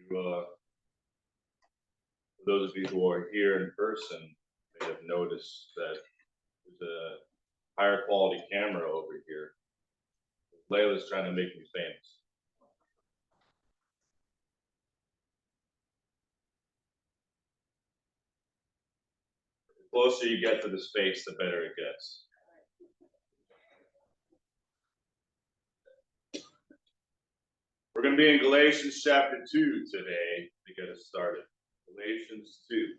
For those of you who are here in person, may have noticed that there's a higher quality camera over here. Layla's trying to make me famous. The closer you get to the space, the better it gets. We're going to be in Galatians chapter 2 today to get us started. Galatians 2.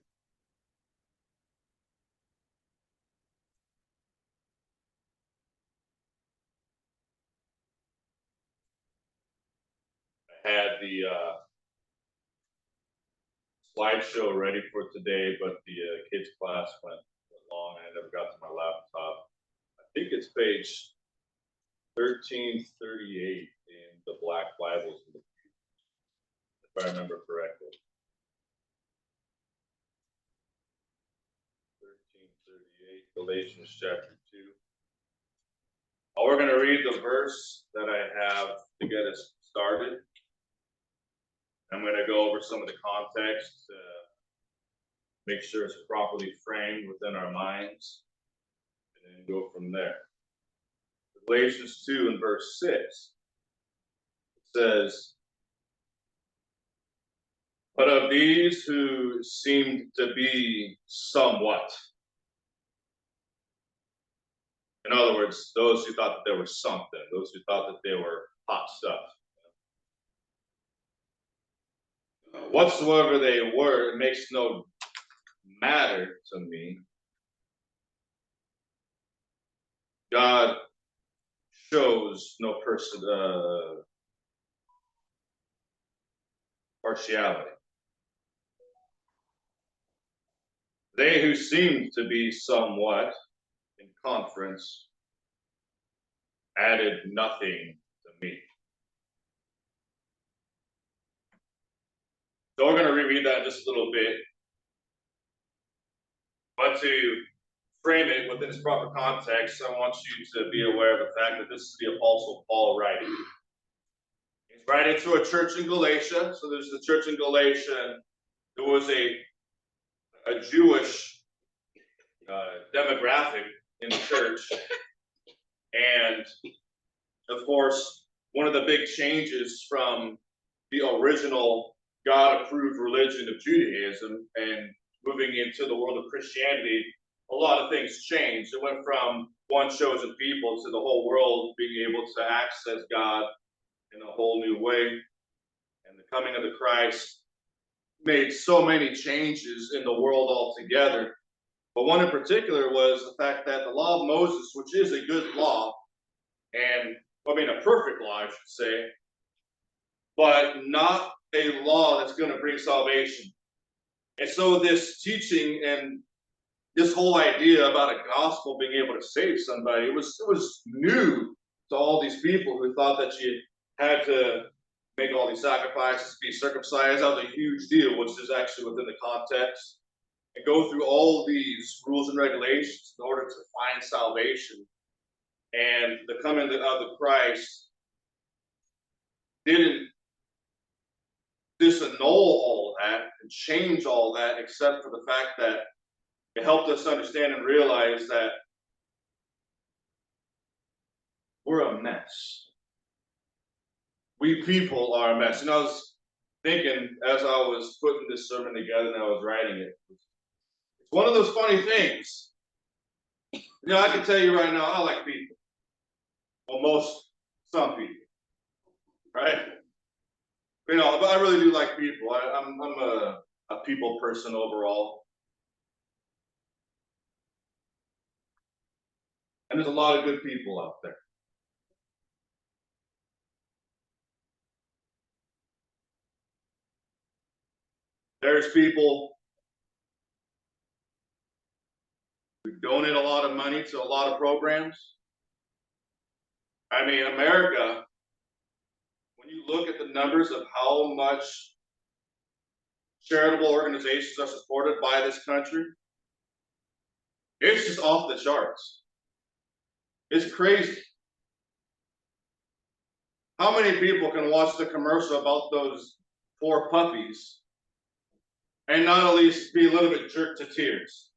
I had the slideshow ready for today, but the kids' class went long and I never got to my laptop. I think it's page 1338 in the Black Bibles, if I remember correctly. 1338, Galatians chapter 2. We're going to read the verse that I have to get us started. I'm going to go over some of the context to make sure it's properly framed within our minds, and then go from there. Galatians 2 and verse 6, it says, "But of these who seemed to be somewhat," in other words, those who thought that there was something, those who thought that they were hot stuff. Whatsoever they were, it makes no matter to me. God shows no partiality. They who seemed to be somewhat in conference added nothing to me. So we're going to reread that just a little bit. But to frame it within its proper context, I want you to be aware of the fact that this is the Apostle Paul writing. He's writing to a church in Galatia. So there's the church in Galatia. There was a Jewish demographic in the church. And, of course, one of the big changes from the original God-approved religion of Judaism and moving into the world of Christianity, a lot of things changed. It went from one chosen people to the whole world being able to access God in a whole new way. And the coming of the Christ made so many changes in the world altogether. But one in particular was the fact that the law of Moses, which is a good law, and a perfect law, I should say, but not a law that's going to bring salvation. And so this teaching and this whole idea about a gospel being able to save somebody, it was new to all these people who thought that you had to make all these sacrifices, be circumcised. That was a huge deal, which is actually within the context, and go through all these rules and regulations in order to find salvation. And the coming of the Christ didn't disannul all that and change all that, except for the fact that it helped us understand and realize that we're a mess. We people are a mess. And I was thinking as I was putting this sermon together and I was writing it, it's one of those funny things. I can tell you right now, I like people. Well, some people, right? But I really do like people. I'm a people person overall. And there's a lot of good people out there. There's people who donate a lot of money to a lot of programs. America, when you look at the numbers of how much charitable organizations are supported by this country, it's just off the charts. It's crazy. How many people can watch the commercial about those four puppies and not at least be a little bit jerked to tears?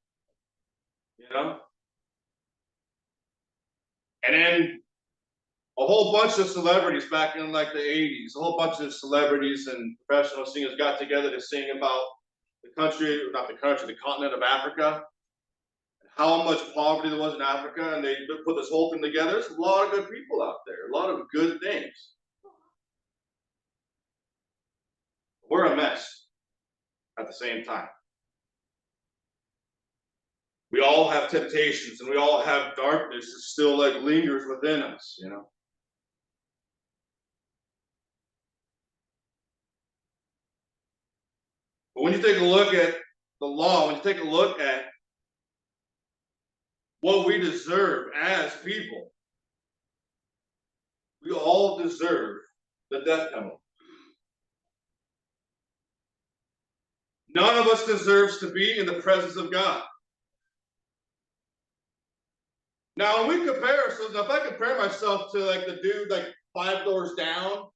You know? And then a whole bunch of celebrities back in like the 80s, a whole bunch of celebrities and professional singers got together to sing about the country, not the country, the continent of Africa, how much poverty there was in Africa, and they put this whole thing together. There's a lot of good people out there, a lot of good things. We're a mess at the same time. We all have temptations, and we all have darkness that still like lingers within us, you know. But when you take a look at the law, when you take a look at what we deserve as people, we all deserve the death penalty. None of us deserves to be in the presence of God. Now, when we compare ourselves, if I compare myself to like the dude like 5 doors down,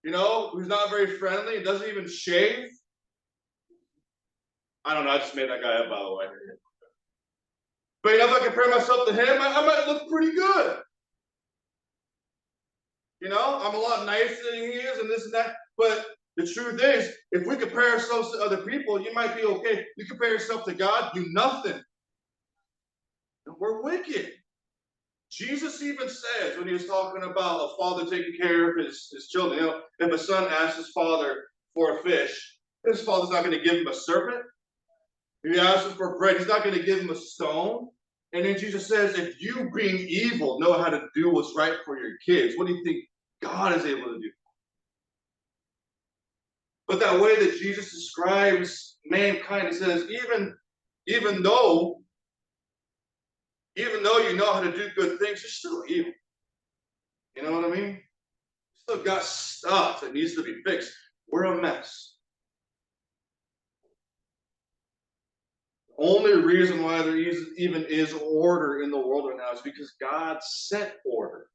you know, who's not very friendly and doesn't even shave. I don't know, I just made that guy up, by the way. But you know, if I compare myself to him, I might look pretty good. You know, I'm a lot nicer than he is and this and that. But the truth is, if we compare ourselves to other people, you might be okay. You compare yourself to God, do nothing. We're wicked. Jesus even says, when he was talking about a father taking care of his children, you know, if a son asks his father for a fish, his father's not going to give him a serpent. If he asks him for bread, he's not going to give him a stone. And then Jesus says, if you, being evil, know how to do what's right for your kids, what do you think God is able to do? But that way that Jesus describes mankind, he says, even though you know how to do good things, you're still evil. You know what I mean? You still got stuff that needs to be fixed. We're a mess. The only reason why there even is order in the world right now is because God set order.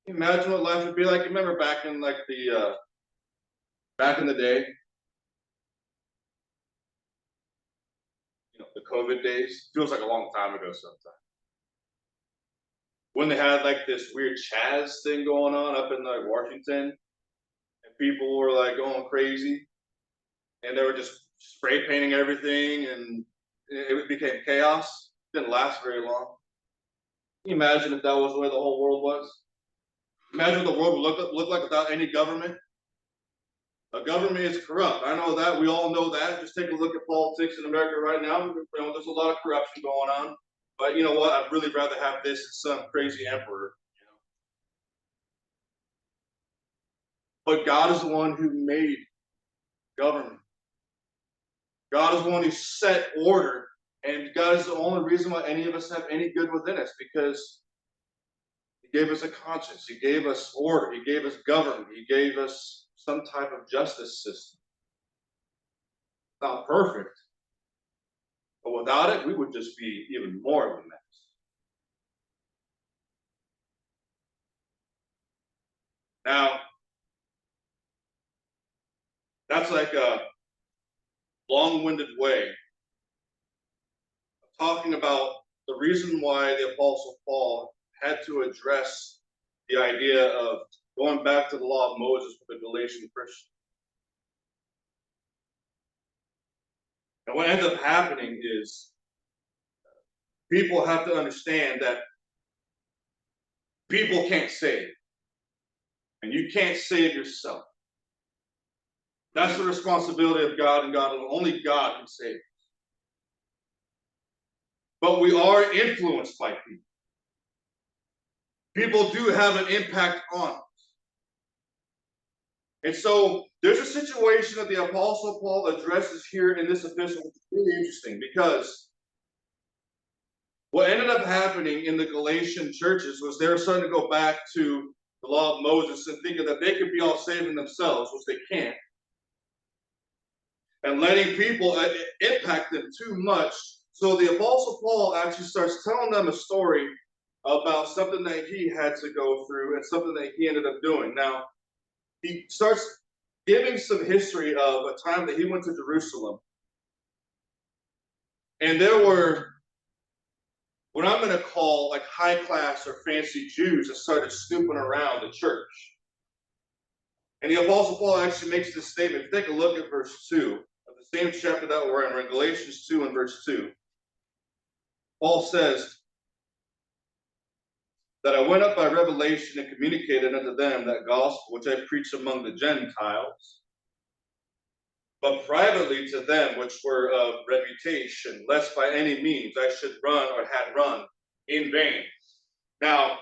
Can you imagine what life would be like? Remember back in like back in the day, you know, the COVID days. Feels like a long time ago sometimes. When they had like this weird Chaz thing going on up in like Washington, and people were like going crazy, and they were just spray painting everything, and it became chaos. It didn't last very long. Can you imagine if that was the way the whole world was? Imagine what the world would look like without any government. A government is corrupt. I know that. We all know that. Just take a look at politics in America right now. You know, there's a lot of corruption going on. But you know what? I'd really rather have this than some crazy emperor. You know? But God is the one who made government. God is the one who set order. And God is the only reason why any of us have any good within us, because he gave us a conscience. He gave us order. He gave us government. He gave us some type of justice system. Not perfect, but without it, we would just be even more of a mess. Now, that's like a long-winded way of talking about the reason why the Apostle Paul had to address the idea of going back to the law of Moses with the Galatian Christians. And what ends up happening is people have to understand that people can't save. And you can't save yourself. That's the responsibility of God, and God alone. Only God can save us. But we are influenced by people. People do have an impact on us. And so there's a situation that the Apostle Paul addresses here in this epistle, which is really interesting, because what ended up happening in the Galatian churches was they were starting to go back to the law of Moses and thinking that they could be all saving themselves, which they can't. And letting people impact them too much. So the Apostle Paul actually starts telling them a story about something that he had to go through and something that he ended up doing. Now, he starts giving some history of a time that he went to Jerusalem. And there were what I'm going to call like high class or fancy Jews that started snooping around the church. And the Apostle Paul actually makes this statement. Take a look at verse 2 of the same chapter that we're in Galatians 2 and verse 2. Paul says that I went up by revelation and communicated unto them that gospel which I preached among the Gentiles, but privately to them which were of reputation, lest by any means I should run or had run in vain. Now,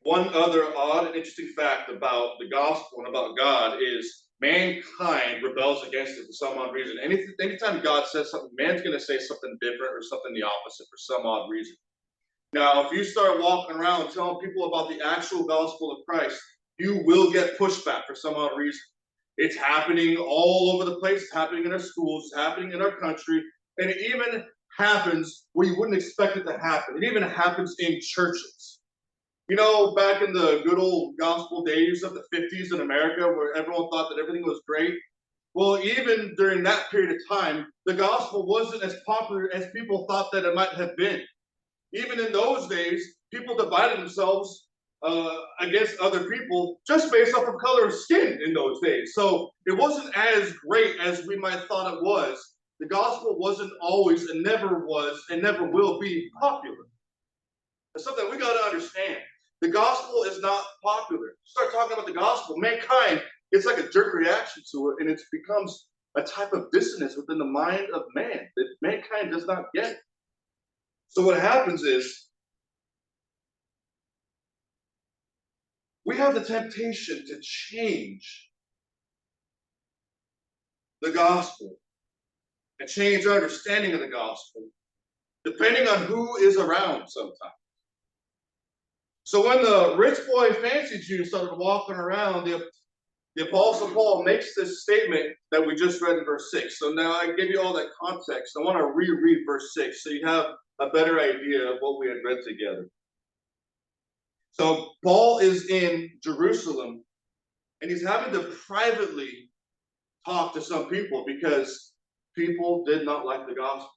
one other odd and interesting fact about the gospel and about God is mankind rebels against it for some odd reason. Anytime God says something, man's going to say something different or something the opposite for some odd reason. Now, if you start walking around telling people about the actual gospel of Christ, you will get pushback for some odd reason. It's happening all over the place. It's happening in our schools. It's happening in our country. And it even happens where you wouldn't expect it to happen. It even happens in churches. You know, back in the good old gospel days of the 50s in America, where everyone thought that everything was great. Well, even during that period of time, the gospel wasn't as popular as people thought that it might have been. Even in those days, people divided themselves against other people just based off of color of skin in those days. So it wasn't as great as we might have thought it was. The gospel wasn't always and never was and never will be popular. It's something we got to understand. The gospel is not popular. Start talking about the gospel, mankind, it's like a jerk reaction to it, and it becomes a type of dissonance within the mind of man that mankind does not get. So what happens is we have the temptation to change the gospel and change our understanding of the gospel depending on who is around sometimes. So when the rich boy fancy Jew started walking around, the Apostle Paul makes this statement that we just read in verse 6. So now I give you all that context. I want to reread verse 6 so you have a better idea of what we had read together. So Paul is in Jerusalem, and he's having to privately talk to some people because people did not like the gospel.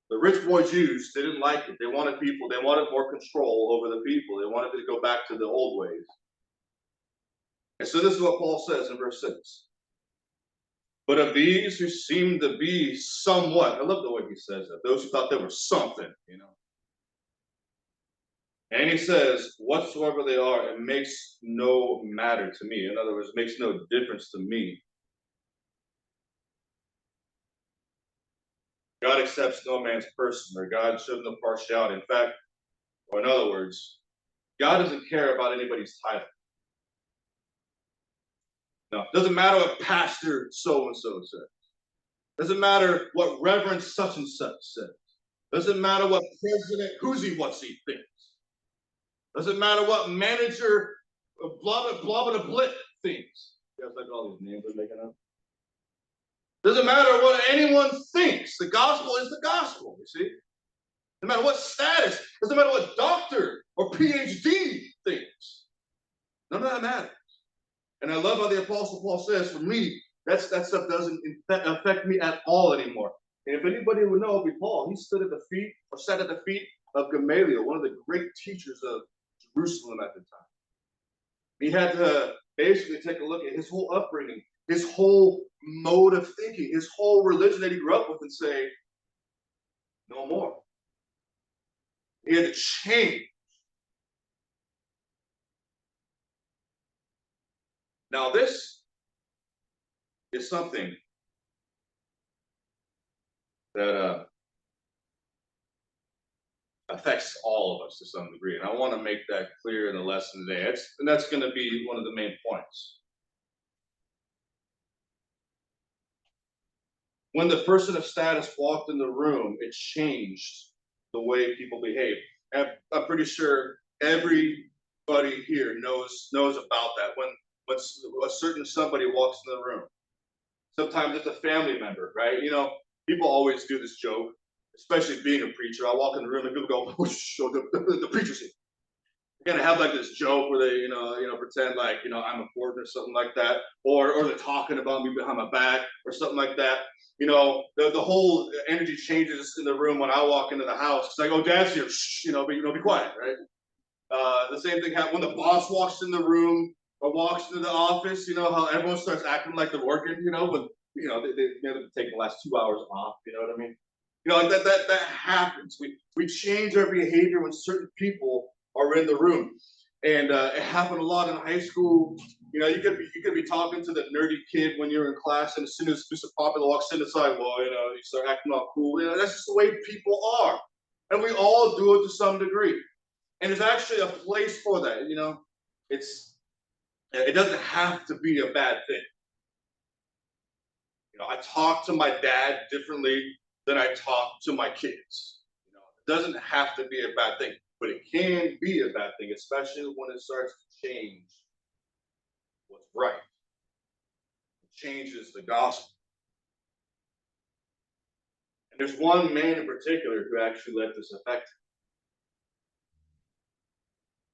The rich boy Jews didn't like it. They wanted more control over the people. They wanted to go back to the old ways. And so this is what Paul says in verse 6. But of these who seem to be somewhat, I love the way he says that, those who thought they were something, you know. And he says, whatsoever they are, it makes no matter to me. In other words, it makes no difference to me. God accepts no man's person, or God shows no partiality. In fact, or in other words, God doesn't care about anybody's title. No, it doesn't matter what pastor so-and-so says. Doesn't matter what reverend such and such says. Doesn't matter what president who's-he-what's-he thinks. Doesn't matter what manager blah, blah, blah, blah, blah thinks. You guys like all these names I'm making up? Doesn't matter what anyone thinks. The gospel is the gospel, you see? No matter what status, doesn't matter what doctor or PhD thinks. None of that matters. And I love how the Apostle Paul says, for me, that stuff doesn't affect me at all anymore. And if anybody would know, it'd be Paul. He sat at the feet of Gamaliel, one of the great teachers of Jerusalem at the time. He had to basically take a look at his whole upbringing, his whole mode of thinking, his whole religion that he grew up with, and say, no more. He had to change. Now, this is something that affects all of us to some degree, and I want to make that clear in the lesson today. That's going to be one of the main points. When the person of status walked in the room, it changed the way people behave. And I'm pretty sure everybody here knows about that. When a certain somebody walks in the room, sometimes it's a family member, right? You know, people always do this joke, especially being a preacher. I walk in the room and people go, "Oh, the preacher's here." Gonna have like this joke where they, pretend like, I'm important or something like that, or they're talking about me behind my back or something like that. The whole energy changes in the room when I walk into the house. It's like, oh, Dad's here, shh, be quiet, right? The same thing happens when the boss walks in the room or walks into the office. You know how everyone starts acting like they're working. When they've taken the last 2 hours off. You know what I mean? Like that happens. We change our behavior when certain people are in the room, and it happened a lot in high school. You could be talking to the nerdy kid when you're in class, and as soon as Mr. Popular walks in, it's like, well, you start acting all cool. That's just the way people are, and we all do it to some degree. And there's actually a place for that. It doesn't have to be a bad thing. I talk to my dad differently than I talk to my kids. It doesn't have to be a bad thing, but it can be a bad thing, especially when it starts to change what's right. It changes the gospel. And there's one man in particular who actually let this affect him.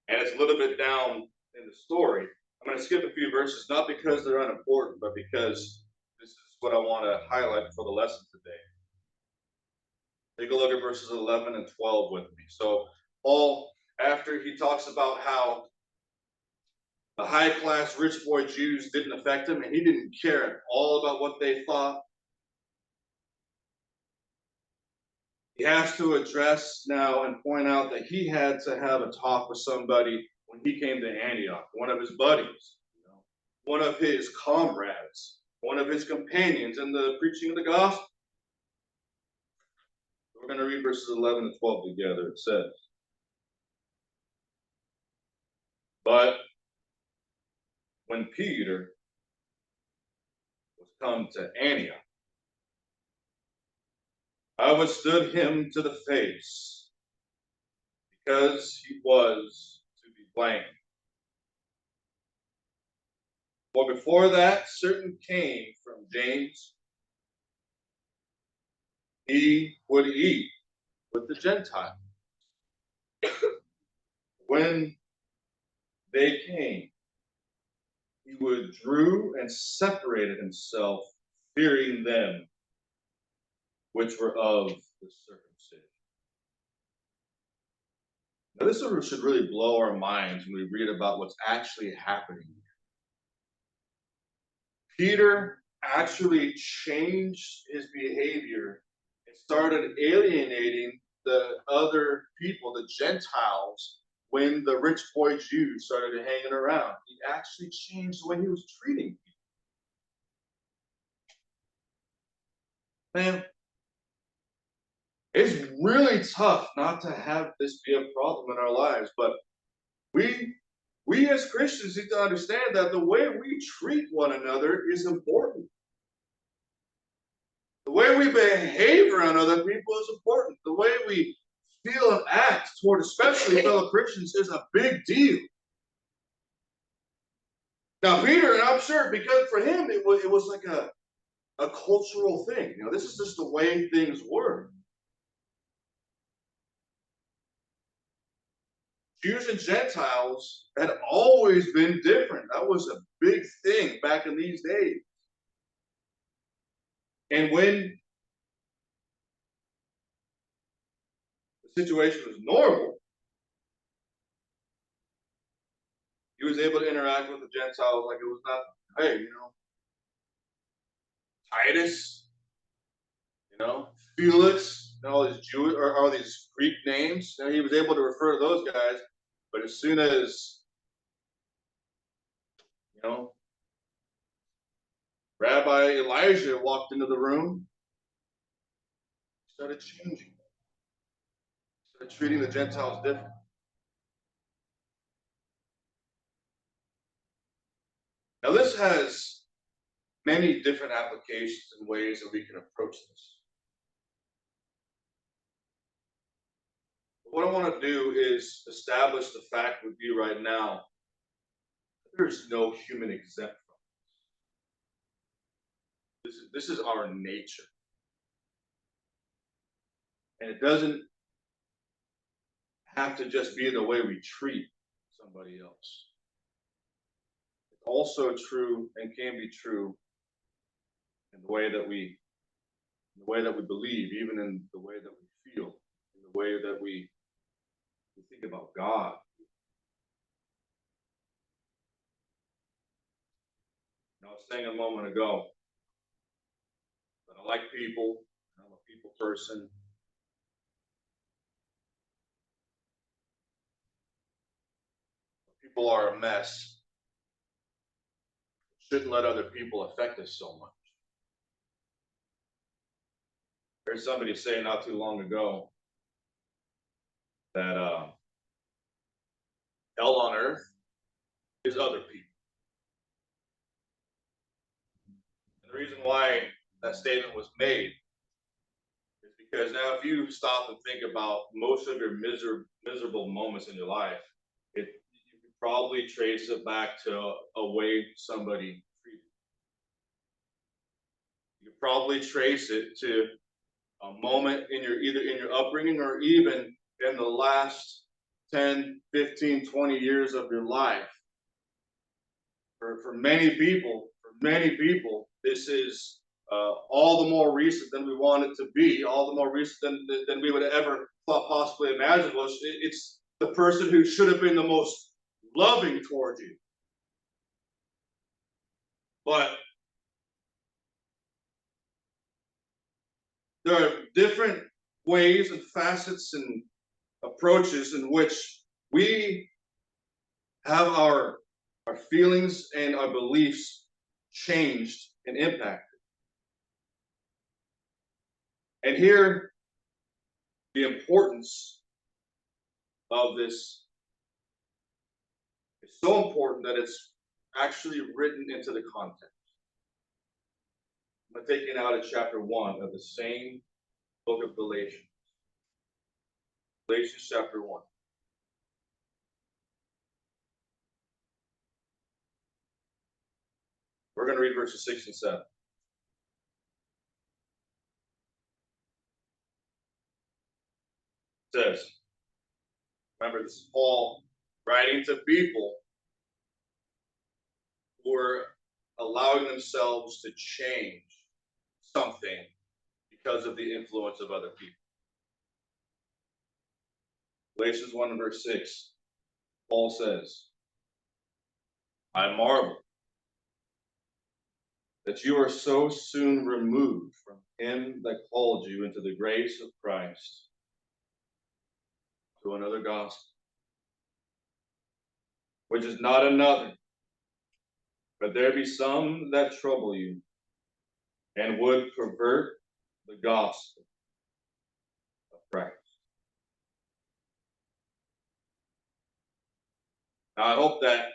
And it's a little bit down in the story. I'm going to skip a few verses, not because they're unimportant, but because this is what I want to highlight for the lesson today. Take a look at verses 11 and 12 with me. So Paul, after he talks about how the high-class rich boy Jews didn't affect him, and he didn't care at all about what they thought, he has to address now and point out that he had to have a talk with somebody when he came to Antioch, one of his buddies, one of his comrades, one of his companions in the preaching of the gospel. We're going to read verses 11 and 12 together. It says, but when Peter was come to Antioch, I withstood him to the face, because he was to be blamed. For before that, certain came from James, he would eat with the Gentiles. When they came, he withdrew and separated himself, fearing them which were of the circumcision. Now, this should really blow our minds when we read about what's actually happening. Peter actually changed his behavior and started alienating the other people, the Gentiles, when the rich boy Jews started hanging around. He actually changed the way he was treating people. Man, it's really tough not to have this be a problem in our lives, but we as Christians need to understand that the way we treat one another is important. The way we behave around other people is important. The way we feel and act toward especially fellow Christians is a big deal. Now, Peter, and I'm sure because for him it was like a cultural thing. This is just the way things were. Jews and Gentiles had always been different. That was a big thing back in these days. And when the situation was normal, he was able to interact with the Gentiles like it was nothing. Hey, Titus, Felix, and all these Jewish or all these Greek names. He was able to refer to those guys, but as soon as Rabbi Elijah walked into the room, he started changing. He started treating the Gentiles different. Now, this has many different applications and ways that we can approach this. What I want to do is establish the fact with you right now that there's no human exempt from this. This is our nature. And it doesn't have to just be the way we treat somebody else. It's also true and can be true in the way that we believe, even in the way that we feel, in the way that we think about God. I was saying a moment ago that I like people, I'm a people person. People are a mess. Shouldn't let other people affect us so much. There's somebody saying not too long ago that hell on earth is other people. And the reason why that statement was made is because now if you stop and think about most of your miserable moments in your life, you could probably trace it back to a way somebody treated you. You could probably trace it to a moment in either in your upbringing or even in the last 10, 15, 20 years of your life. For many people, this is all the more recent than we want it to be, all the more recent than we would have ever thought possibly imaginable. It's the person who should have been the most loving towards you. But there are different ways and facets and approaches in which we have our feelings and our beliefs changed and impacted. And here, the importance of this is so important that it's actually written into the context. I'm taking it out of chapter 1 of the same book of Galatians. Galatians chapter 1. We're going to read verses 6 and 7. It says, remember, this is Paul writing to people who are allowing themselves to change something because of the influence of other people. Galatians 1 and verse 6, Paul says, I marvel that you are so soon removed from him that called you into the grace of Christ to another gospel, which is not another, but there be some that trouble you and would pervert the gospel of Christ. Now, I hope that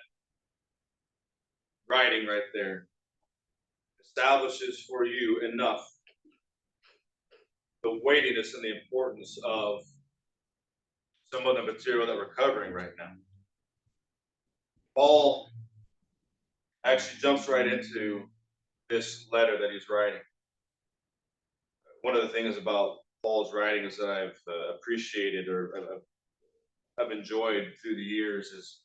writing right there establishes for you enough the weightiness and the importance of some of the material that we're covering right now. Paul actually jumps right into this letter that he's writing. One of the things about Paul's writing is that I've appreciated or I've enjoyed through the years is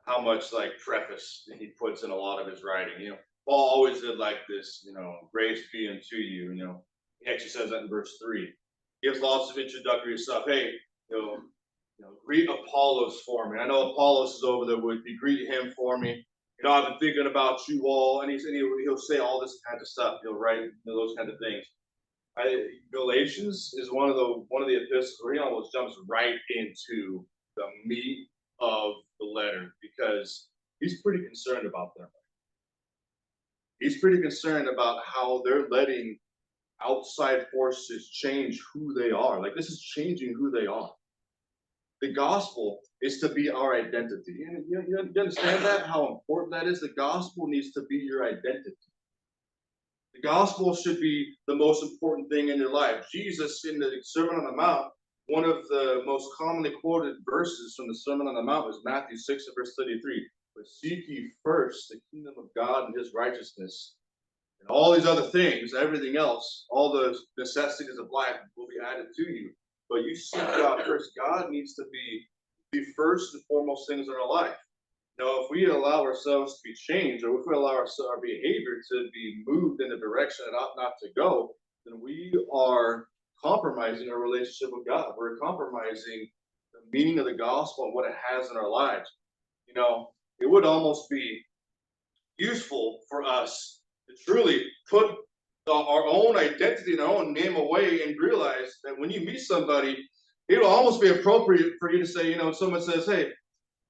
how much like preface he puts in a lot of his writing. You know, Paul always did like this, grace be unto you, He actually says that in verse 3. He gives lots of introductory stuff. Hey, greet Apollos for me. I know Apollos is over there with you. Greet him for me. I've been thinking about you all, and he'll say all this kind of stuff. He'll write those kind of things. Galatians is one of the epistles where he almost jumps right into the meat of the letter because he's pretty concerned about them. He's pretty concerned about how they're letting outside forces change who they are. Like, this is changing who they are. The gospel is to be our identity. You understand that? How important that is? The gospel needs to be your identity. The gospel should be the most important thing in your life. Jesus, in the Sermon on the Mount, one of the most commonly quoted verses from the Sermon on the Mount was Matthew 6 and verse 33. But seek ye first the kingdom of God and his righteousness, and all these other things, everything else, all the necessities of life will be added to you. But you seek God first. God needs to be the first and foremost things in our life. Now, if we allow ourselves to be changed, or if we allow our behavior to be moved in a direction it ought not to go, then we are compromising our relationship with God. We're compromising the meaning of the gospel and what it has in our lives. You know, it would almost be useful for us to truly put our own identity and our own name away and realize that when you meet somebody, it will almost be appropriate for you to say, you know, someone says, hey,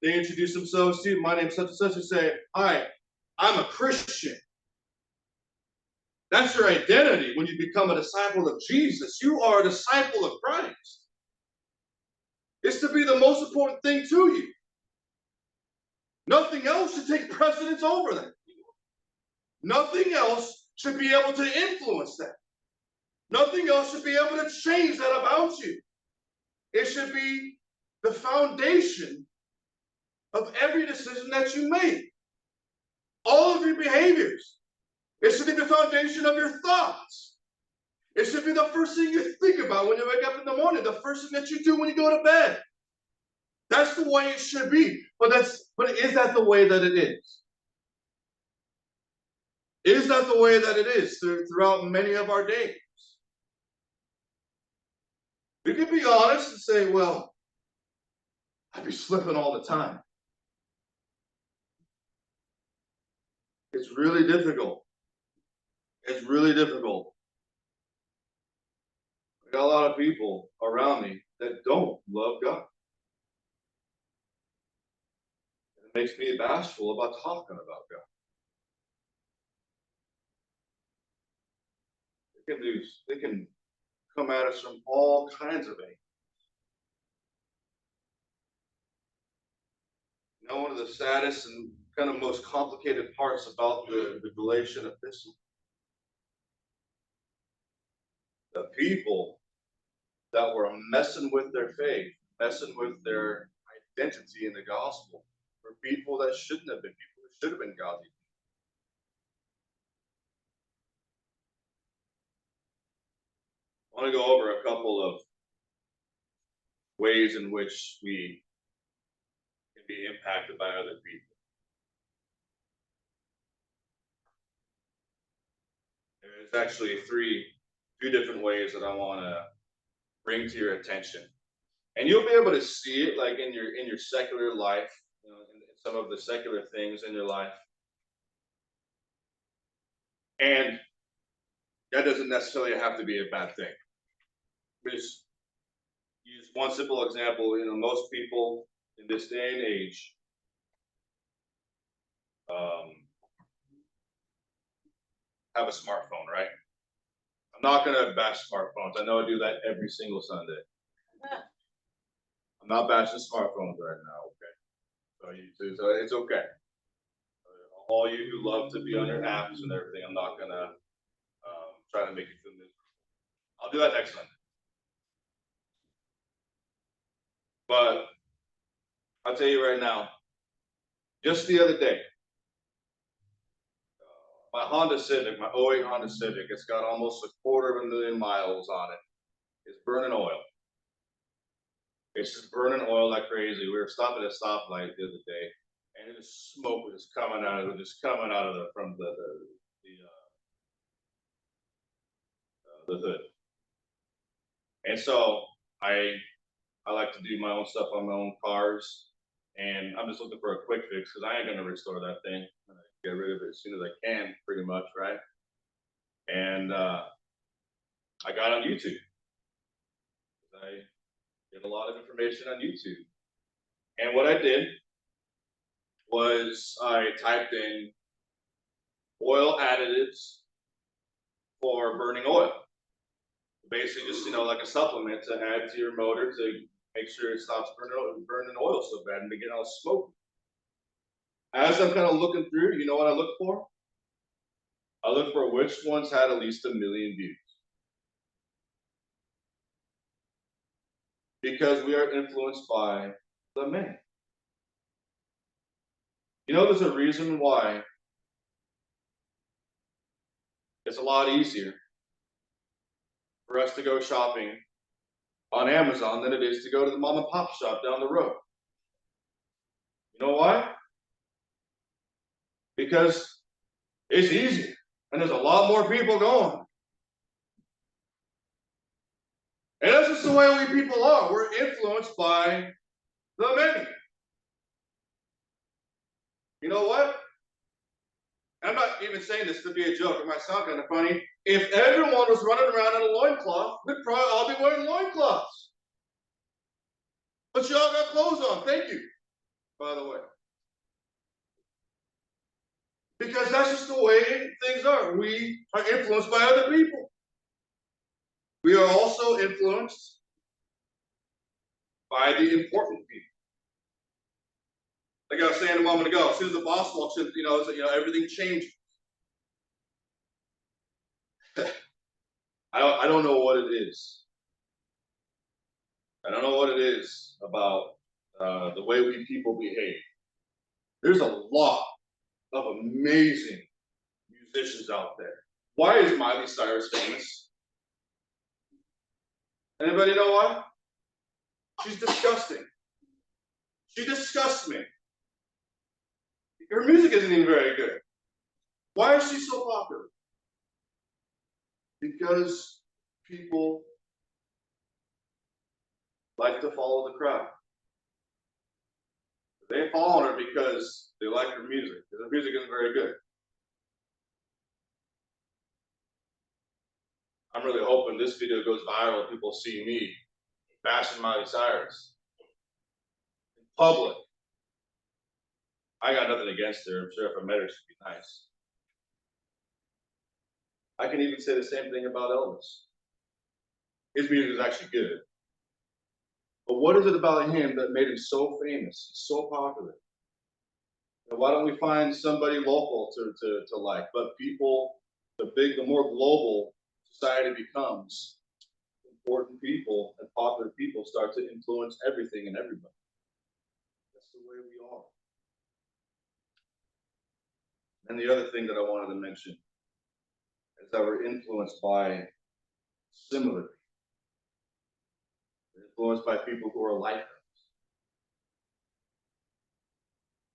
they introduce themselves to you, my name's such and such, you say, hi, I'm a Christian. That's your identity when you become a disciple of Jesus. You are a disciple of Christ. It's to be the most important thing to you. Nothing else should take precedence over that. Nothing else should be able to influence that. Nothing else should be able to change that about you. It should be the foundation of every decision that you make. All of your behaviors. It should be the foundation of your thoughts. It should be the first thing you think about when you wake up in the morning, the first thing that you do when you go to bed. That's the way it should be. But is that the way that it is? Is that the way that it is throughout many of our days? We can be honest and say, well, I'd be slipping all the time. It's really difficult. It's really difficult. I got a lot of people around me that don't love God. It makes me bashful about talking about God. They can come at us from all kinds of angles. You know, one of the saddest and kind of most complicated parts about the Galatian epistle, the people that were messing with their faith, messing with their identity in the gospel, were people that shouldn't have been people that should have been godly. I want to go over a couple of ways in which we can be impacted by other people. There's actually two different ways that I want to bring to your attention, and you'll be able to see it like in your secular life, you know, in some of the secular things in your life, and that doesn't necessarily have to be a bad thing. Just use one simple example. You know, most people in this day and age have a smartphone, right? I'm not going to bash smartphones. I know I do that every single Sunday. I'm not bashing smartphones right now, okay? So it's okay. All you who love to be on your apps and everything, I'm not going to try to make you feel miserable. I'll do that next Sunday. But I'll tell you right now, just the other day, my Honda Civic, my 08 Honda Civic, it's got almost 250,000 miles on it. It's burning oil. It's just burning oil like crazy. We were stopping at a stoplight the other day, and the smoke was coming out of it, from the hood. And so I like to do my own stuff on my own cars, and I'm just looking for a quick fix because I ain't gonna restore that thing. I'm gonna get rid of it as soon as I can, pretty much, right? And I got on YouTube. I get a lot of information on YouTube. And what I did was I typed in oil additives for burning oil. Basically just, you know, like a supplement to add to your motor to make sure it stops burning oil so bad and to get all smoky. As I'm kind of looking through, you know what I look for? I look for which ones had at least 1 million views. Because we are influenced by the man. You know, there's a reason why it's a lot easier for us to go shopping on Amazon than it is to go to the mom and pop shop down the road. You know why? Because it's easy, and there's a lot more people going. And that's just the way we people are. We're influenced by the many. You know what? I'm not even saying this to be a joke. It might sound kind of funny. If everyone was running around in a loincloth, we'd probably all be wearing loincloths. But you all got clothes on. Thank you, by the way. Because that's just the way things are. We are influenced by other people. We are also influenced by the important people. Like I was saying a moment ago, as soon as the boss walks in, everything changes. I don't know what it is. I don't know what it is about the way we people behave. There's a lot of amazing musicians out there. Why is Miley Cyrus famous? Anybody know why? She's disgusting. She disgusts me. Her music isn't even very good. Why is she so popular? Because people like to follow the crowd. They follow her because they like her music. Her music isn't very good. I'm really hoping this video goes viral. People see me bashing Miley Cyrus in public. I got nothing against her. I'm sure if I met her, she'd be nice. I can even say the same thing about Elvis. His music is actually good. But what is it about him that made him so famous, so popular? And why don't we find somebody local to like? But people, the more global society becomes, important people and popular people start to influence everything and everybody. That's the way we are. And the other thing that I wanted to mention is that we're influenced by similar people. We're influenced by people who are like us.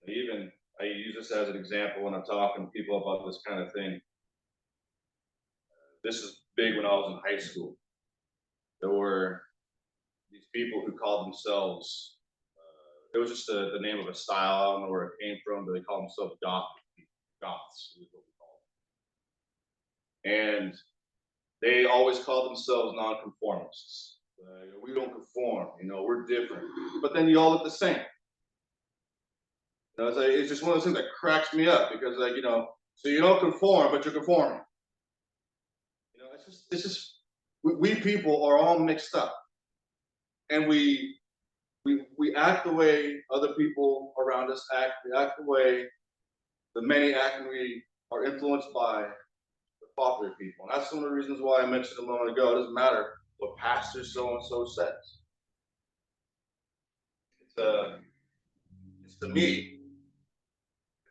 Even I use this as an example when I'm talking to people about this kind of thing. This is big when I was in high school. There were these people who called themselves, it was just the name of a style. I don't know where it came from, but they called themselves goths, is what we call them. And they always called themselves nonconformists. We don't conform, we're different. But then you all look the same. It's just one of those things that cracks me up because, so you don't conform, but you're conforming. It's just we people are all mixed up, and we act the way other people around us act. We act the way the many act, and we are influenced by the popular people. And that's one of the reasons why I mentioned a moment ago. It doesn't matter what pastor so and so says. It's to me.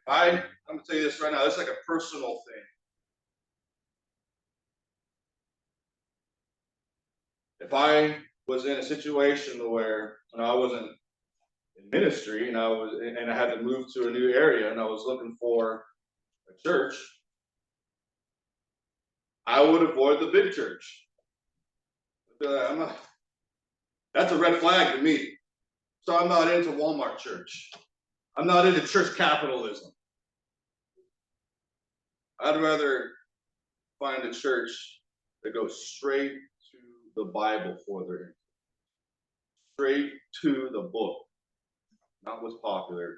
I'm gonna tell you this right now. It's like a personal thing. If I was in a situation where I wasn't in ministry and I had to move to a new area and I was looking for a church, I would avoid the big church. That's a red flag to me. So I'm not into Walmart church. I'm not into church capitalism. I'd rather find a church that goes straight to the Bible for their influence. Straight to the book, not what's popular.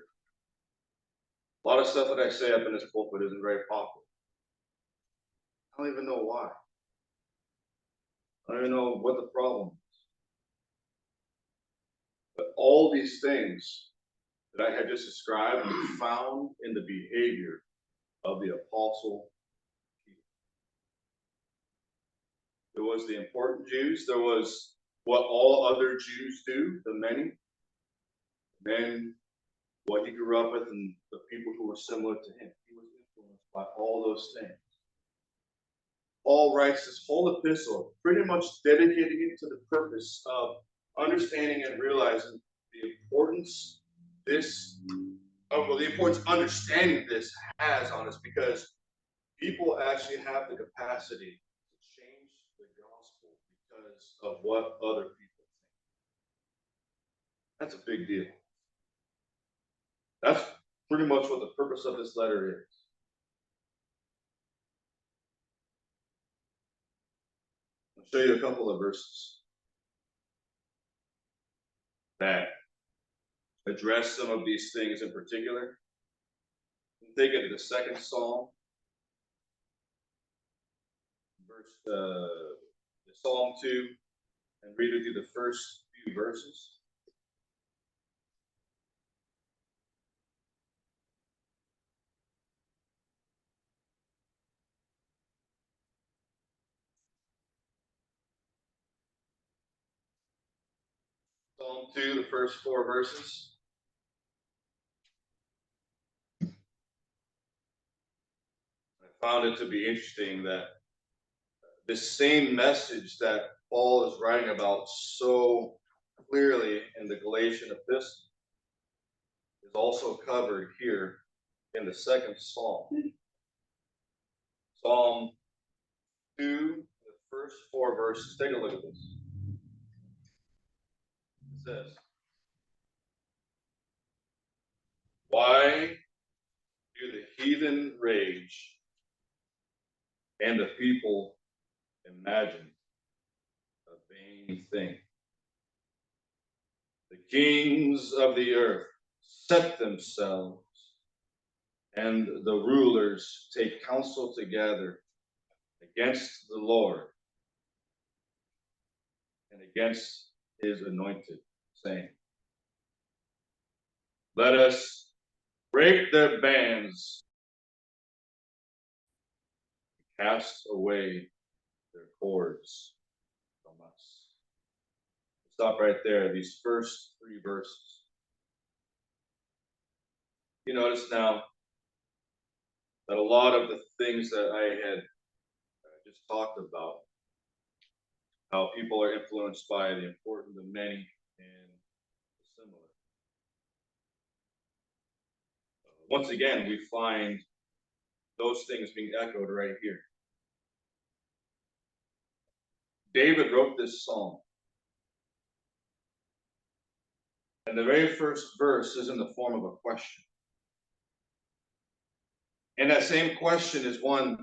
A lot of stuff that I say up in this pulpit isn't very popular. I don't even know why. I don't even know what the problem is. But all these things that I had just described are found in the behavior of the apostle Peter. There was the important Jews. There was what all other Jews do, the many. Then what he grew up with and the people who were similar to him. He was influenced by all those things. Paul writes this whole epistle pretty much dedicating it to the purpose of understanding and realizing the importance this the importance understanding this has on us, because people actually have the capacity to change the gospel because of what other people think. That's a big deal. That's pretty much what the purpose of this letter is. I'll show you a couple of verses that address some of these things in particular. Take it to the second Psalm, Psalm 2, and read with you the first few verses. Psalm 2, the first 4 verses. I found it to be interesting that this same message that Paul is writing about so clearly in the Galatian epistle is also covered here in the second Psalm. Psalm 2, the first 4 verses. Take a look at this. It says, "Why do the heathen rage and the people imagine a vain thing? The kings of the earth set themselves, and the rulers take counsel together against the Lord and against his anointed, saying, let us break their bands, cast away their cords from us." Stop right there, these first 3 verses. You notice now that a lot of the things that I had just talked about, how people are influenced by the important, the many, and the similar. Once again, we find those things being echoed right here. David wrote this psalm, and the very first verse is in the form of a question. And that same question is one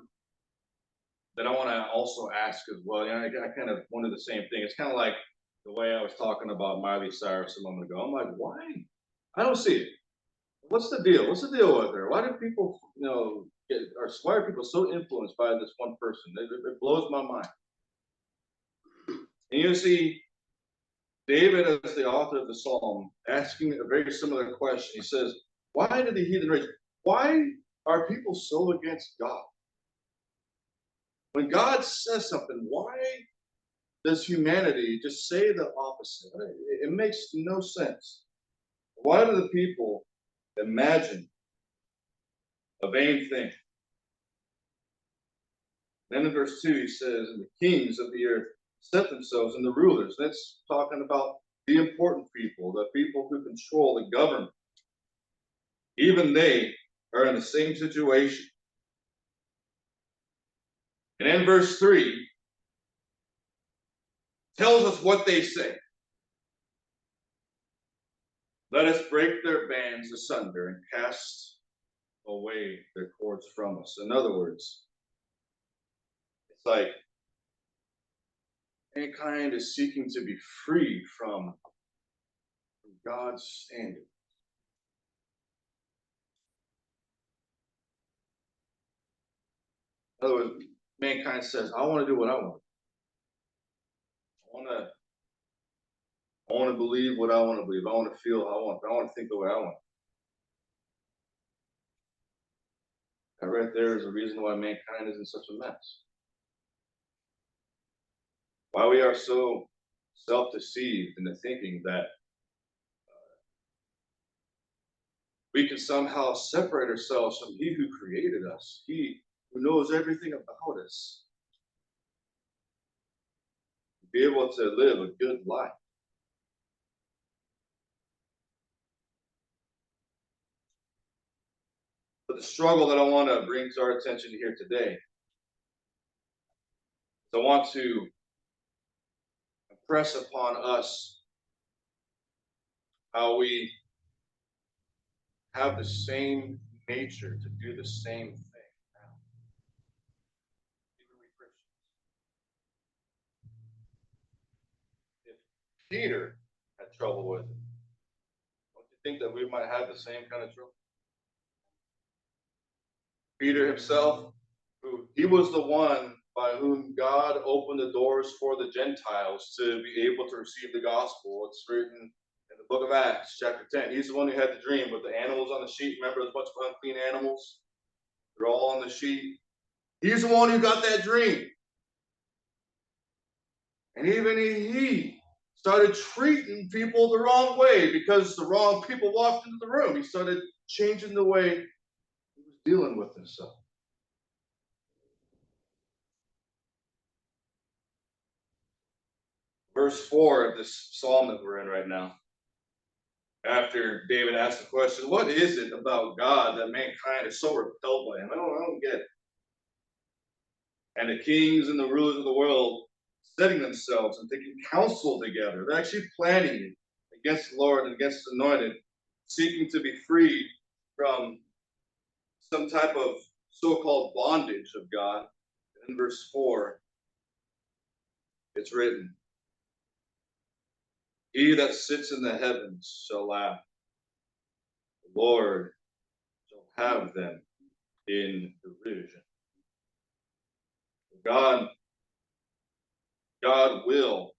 that I want to also ask as well. I kind of wonder the same thing. It's kind of like the way I was talking about Miley Cyrus a moment ago. I'm like, why? I don't see it. What's the deal? What's the deal with her? Why do people, why are people so influenced by this one person? It blows my mind. And you see, David, as the author of the psalm, asking a very similar question. He says, why do the heathen rage? Why are people so against God? When God says something, why does humanity just say the opposite? It makes no sense. Why do the people imagine a vain thing? Then in verse 2, he says, and the kings of the earth set themselves, and the rulers. That's talking about the important people, the people who control the government. Even they are in the same situation. And in verse 3, tells us what they say. Let us break their bands asunder and cast away their cords from us. In other words, it's like mankind is seeking to be free from God's standard. In other words, mankind says, I want to do what I want. I want to believe what I want to believe. I want to feel how I want. I want to think the way I want. That right there is the reason why mankind is in such a mess. Why we are so self-deceived into thinking that we can somehow separate ourselves from He who created us, He who knows everything about us, be able to live a good life. But the struggle that I want to bring to our attention here today is I want to impress upon us how we have the same nature to do the same thing now. Even we Christians. If Peter had trouble with it, don't you think that we might have the same kind of trouble? Peter himself, he was the one by whom God opened the doors for the Gentiles to be able to receive the gospel. It's written in the book of Acts, chapter 10. He's the one who had the dream with the animals on the sheet. Remember, there's a bunch of unclean animals? They're all on the sheet. He's the one who got that dream. And even he started treating people the wrong way because the wrong people walked into the room. He started changing the way he was dealing with himself. Verse 4 of this psalm that we're in right now. After David asked the question, what is it about God that mankind is so repelled by him? I don't get it. And the kings and the rulers of the world setting themselves and taking counsel together. They're actually planning against the Lord and against the anointed, seeking to be freed from some type of so-called bondage of God. And in verse 4, it's written, he that sits in the heavens shall laugh. The Lord shall have them in derision. God will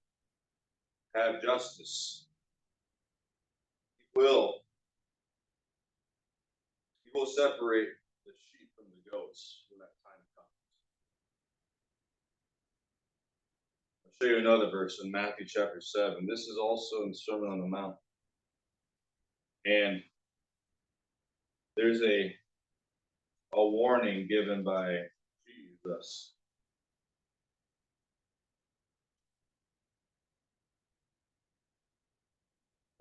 have justice. He will separate the sheep from the goats when that time comes. I'll show you another verse in Matthew chapter 7. This is also in the Sermon on the Mount. And there's a warning given by Jesus.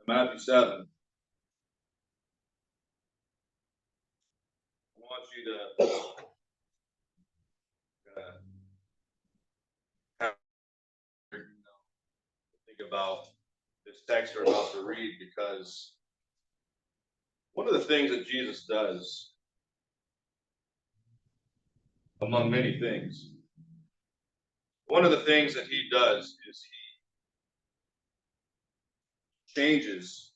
In Matthew 7, I want you to think about this text we're about to read, because one of the things that Jesus does, among many things, one of the things that he does is he changes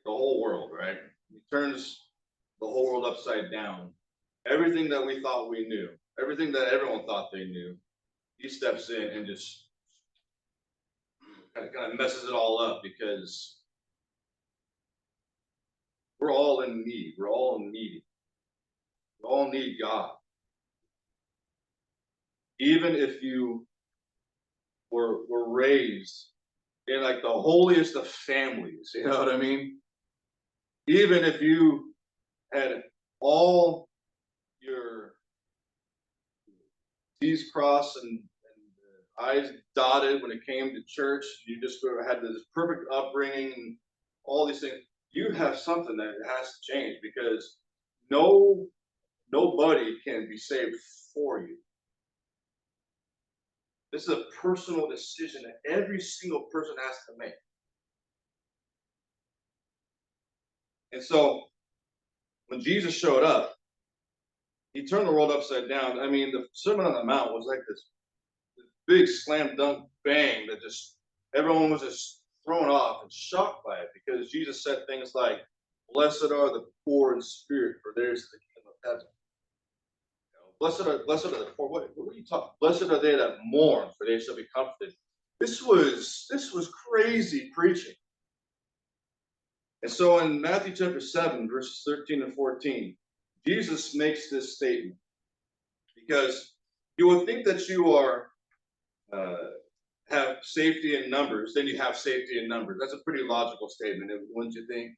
the whole world, right? He turns the whole world upside down. Everything that we thought we knew, everything that everyone thought they knew, he steps in and just kind of messes it all up, because we're all in need. We're all needy. We all need God. Even if you were raised in like the holiest of families, you know what I mean? Even if you had all your T's crossed and I's dotted when it came to church, you just had this perfect upbringing and all these things, you have something that has to change, because nobody can be saved for you. This is a personal decision that every single person has to make. And so when Jesus showed up, he turned the world upside down. I mean, the Sermon on the Mount was like this big slam dunk bang that just everyone was just thrown off and shocked by it, because Jesus said things like, blessed are the poor in spirit, for theirs is the kingdom of heaven. Blessed are the poor. What are you talking? Blessed are they that mourn, for they shall be comforted. This was crazy preaching. And so in Matthew chapter 7, verses 13 and 14, Jesus makes this statement, because you would think that you are have safety in numbers, then you have safety in numbers. That's a pretty logical statement, wouldn't you think?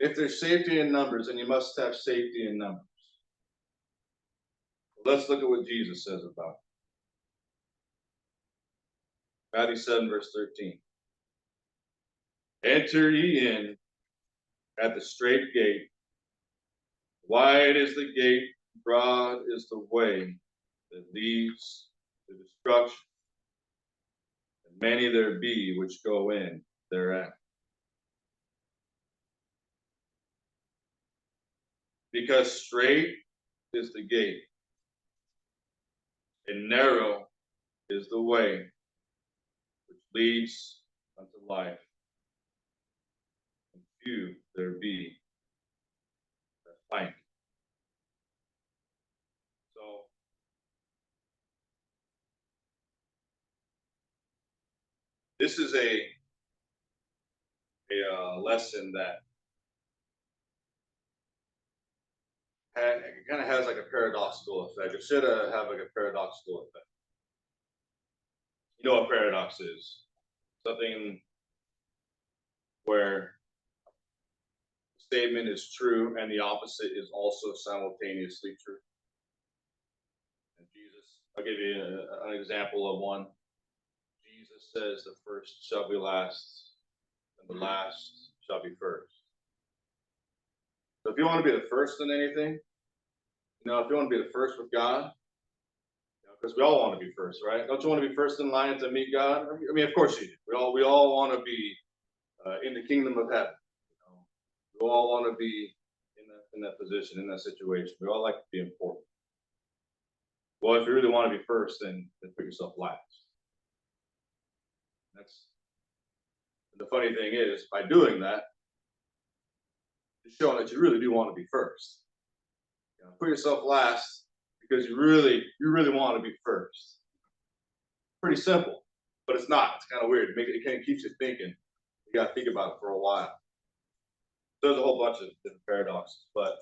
If there's safety in numbers, then you must have safety in numbers. Let's look at what Jesus says about it. Matthew 7, verse 13. Enter ye in at the straight gate, Wide is the gate, broad is the way that leads to destruction, and many there be which go in thereat. Because straight is the gate, and narrow is the way which leads unto life, and few there be that find it. So, this is a lesson that it kind of has like a paradoxical effect. It should have like a paradoxical effect. You know what paradox is? Something where the statement is true and the opposite is also simultaneously true. And Jesus, I'll give you an example of one. Jesus says the first shall be last and the last shall be first. So if you want to be the first in anything, if you want to be the first with God, because we all want to be first, right? Don't you want to be first in line to meet God? I mean, of course you do. We all want to be in the kingdom of heaven. We all want to be in that position, in that situation. We all like to be important. Well, if you really want to be first, then put yourself last. The funny thing is, by doing that, you're showing that you really do want to be first. Put yourself last because you really want to be first. Pretty simple, but it's not. It's kind of weird. It kind of keeps you thinking. You got to think about it for a while. There's a whole bunch of different paradoxes, but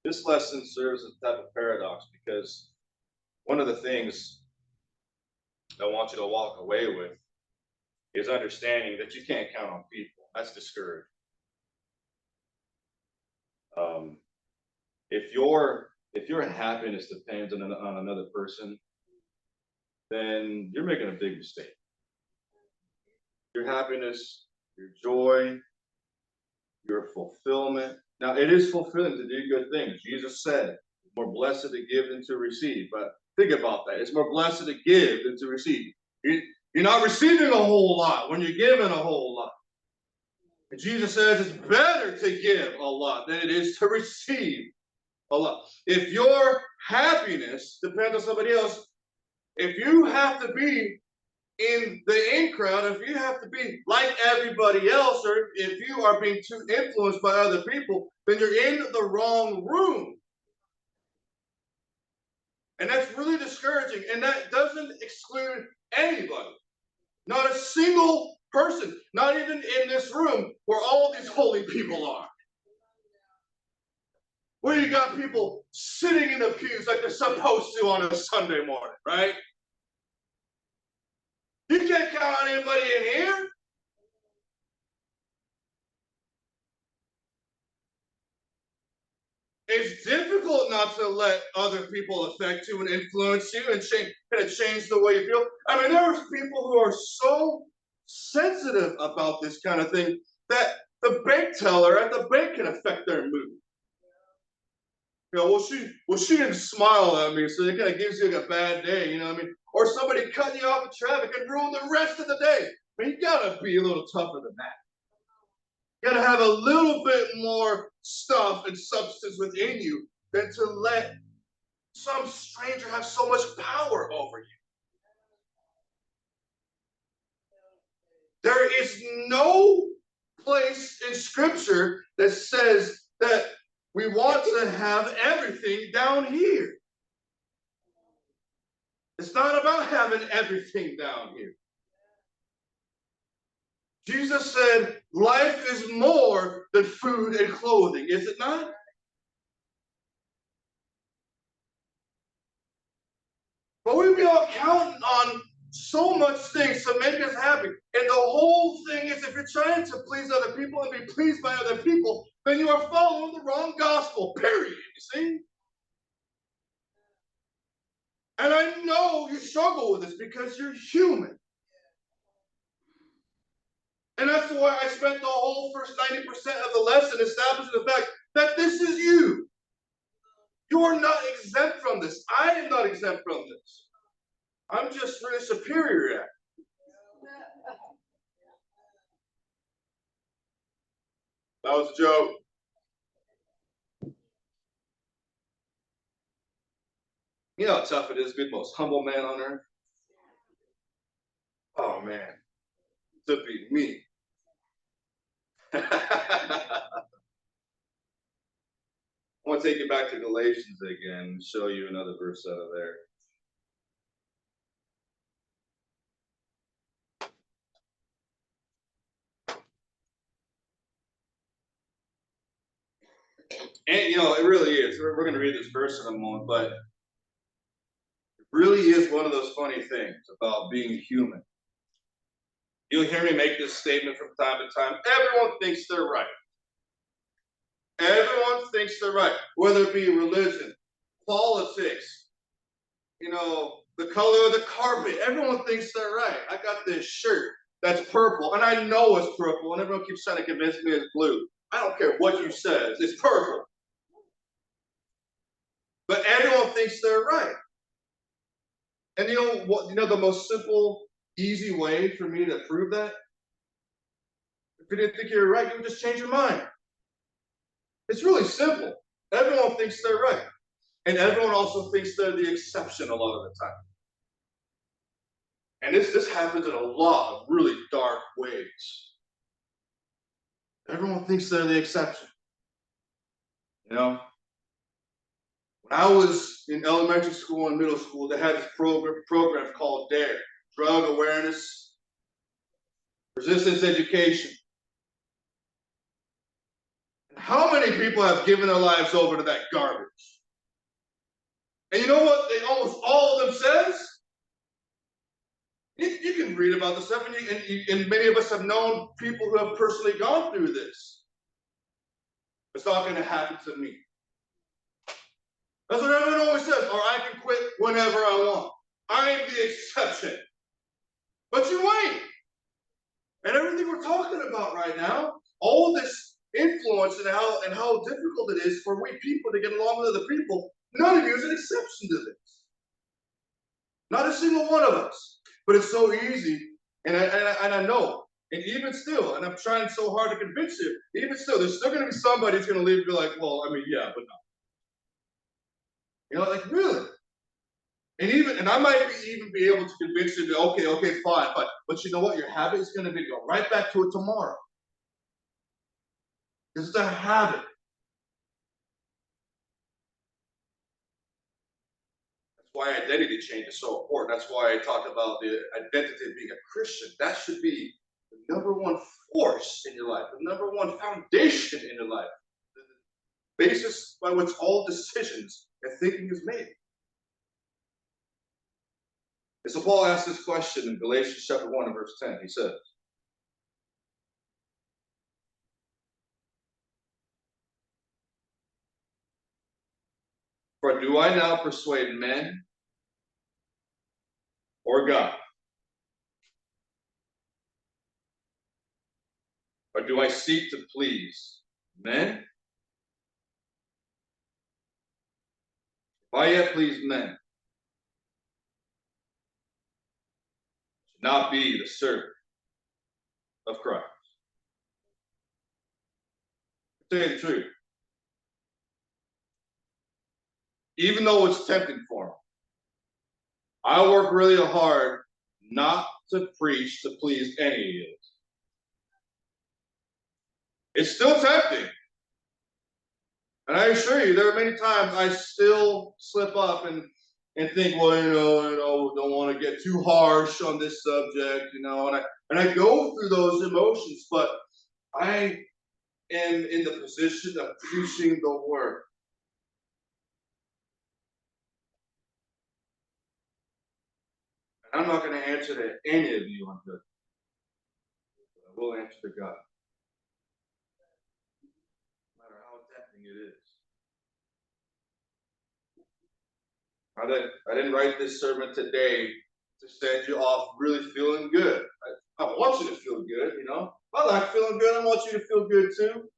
this lesson serves as a type of paradox because one of the things I want you to walk away with is understanding that you can't count on people. That's discouraging. If your happiness depends on another person, then you're making a big mistake. Your happiness, your joy, your fulfillment. Now, it is fulfilling to do good things. Jesus said, it's more blessed to give than to receive. But think about that. It's more blessed to give than to receive. You're not receiving a whole lot when you're giving a whole lot. And Jesus says it's better to give a lot than it is to receive a lot. If your happiness depends on somebody else, if you have to be in the in crowd, if you have to be like everybody else, or if you are being too influenced by other people, then you're in the wrong room. And that's really discouraging. And that doesn't exclude anybody. Not a single person, not even in this room where all these holy people are. Where you got people sitting in the pews like they're supposed to on a Sunday morning, right? You can't count on anybody in here. It's difficult not to let other people affect you and influence you and change the way you feel. I mean, there's people who are so sensitive about this kind of thing that the bank teller at the bank can affect their mood. Well, she didn't smile at me, so it kind of gives you like a bad day, you know what I mean? Or somebody cutting you off in traffic and ruin the rest of the day. I mean, you gotta be a little tougher than that. You gotta have a little bit more stuff and substance within you than to let some stranger have so much power over you. There is no place in Scripture that says that we want to have everything down here. It's not about having everything down here. Jesus said, life is more than food and clothing, is it not? But we be all counting on so much things to make us happy. And the whole thing is, if you're trying to please other people and be pleased by other people, then you are following the wrong gospel, period, you see? And I know you struggle with this because you're human. And that's why I spent the whole first 90% of the lesson establishing the fact that this is you. this. I am not exempt from this. I'm just really superior at it. That was a joke. You know how tough it is to be the most humble man on earth? Oh, man. To be me. I want to take you back to Galatians again and show you another verse out of there. And, you know, it really is. We're going to read this verse in a moment, but it really is one of those funny things about being human. You'll hear me make this statement from time to time. Everyone thinks they're right. Everyone thinks they're right, whether it be religion, politics, you know, the color of the carpet. Everyone thinks they're right. I got this shirt that's purple, and I know it's purple, and everyone keeps trying to convince me it's blue. I don't care what you say, it's purple. But everyone thinks they're right. And you know what? You know the most simple, easy way for me to prove that? If you didn't think you were right, you would just change your mind. It's really simple. Everyone thinks they're right. And everyone also thinks they're the exception a lot of the time. And this happens in a lot of really dark ways. Everyone thinks they're the exception. You know? When I was in elementary school and middle school, they had this program called DARE, Drug Awareness, Resistance Education. How many people have given their lives over to that garbage? And you know what they almost all of them says? You can read about this stuff, and many of us have known people who have personally gone through this. It's not going to happen to me. That's what everyone always says, or I can quit whenever I want. I'm the exception. But you ain't. And everything we're talking about right now, all this influence and how difficult it is for we people to get along with other people, none of you is an exception to this. Not a single one of us. But it's so easy, and I know, and even still, and I'm trying so hard to convince you, even still, there's still going to be somebody who's going to leave and be like, well, I mean, yeah, but no. You know, like, really? And I might even be able to convince you that, okay, fine, but you know what? Your habit is going to be go right back to it tomorrow. This is a habit. That's why identity change is so important. That's why I talk about the identity of being a Christian. That should be the number one force in your life, the number one foundation in your life, the basis by which all decisions and thinking is made. And so Paul asks this question in Galatians chapter 1 and verse 10. He says, "For do I now persuade men or God? Or do I seek to please men? If I yet please men, should not be the servant of Christ." To tell you the truth, even though it's tempting for me, I work really hard not to preach to please any of you. It's still tempting. And I assure you, there are many times I still slip up and think, well, don't want to get too harsh on this subject, and I go through those emotions, but I am in the position of preaching the word. And I'm not going to answer to any of you on good. I will answer to God. No matter how tempting it is. I didn't write this sermon today to send you off really feeling good. I want you to feel good, I like feeling good. I want you to feel good too.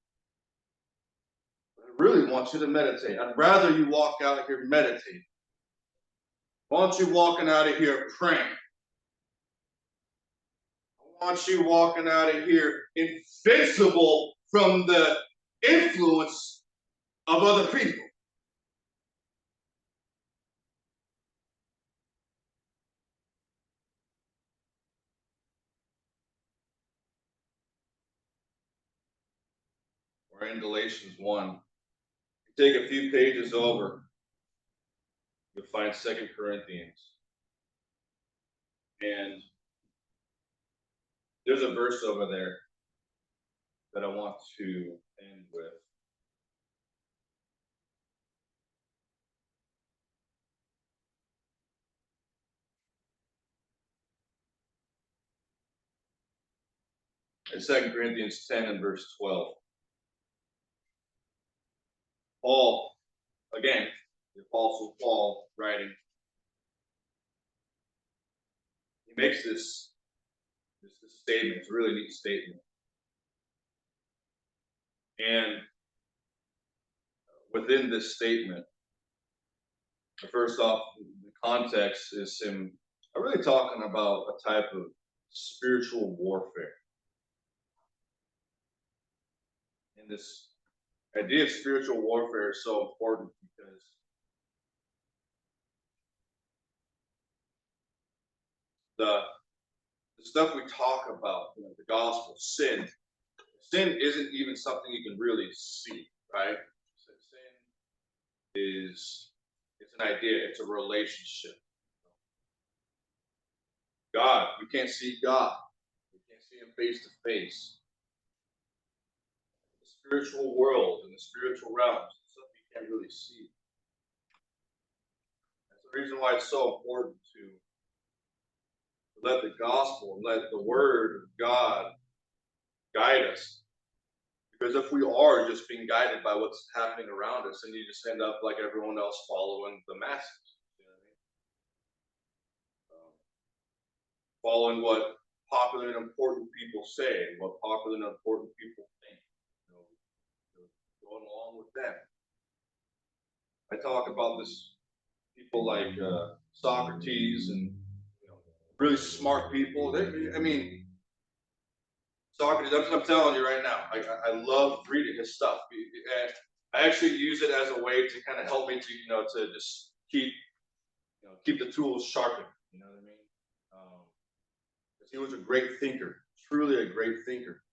But I really want you to meditate. I'd rather you walk out here meditating I want you walking out of here praying. I want you walking out of here invincible from the influence of other people. We're in Galatians 1. Take a few pages over, you'll find 2 Corinthians. And there's a verse over there that I want to end with. In 2 Corinthians 10 and verse 12. Paul, again, the Apostle Paul writing, he makes this statement. It's a really neat statement. And within this statement, first off, the context is him really talking about a type of spiritual warfare. And this idea of spiritual warfare is so important because the stuff we talk about, the gospel, sin isn't even something you can really see, right? Sin it's an idea, it's a relationship. God, we can't see God. We can't see him face to face. The spiritual world and the spiritual realms, stuff you can't really see. That's the reason why it's so important to let the gospel and let the word of God guide us. Because if we are just being guided by what's happening around us, then you just end up like everyone else following the masses. You know what I mean? Following what popular and important people say, what popular and important people think. Going along with them. I talk about this people like Socrates and really smart people. Socrates, I'm telling you right now, I love reading his stuff. And I actually use it as a way to kind of help me to just keep the tools sharpened. You know what I mean? He was a great thinker, truly a great thinker.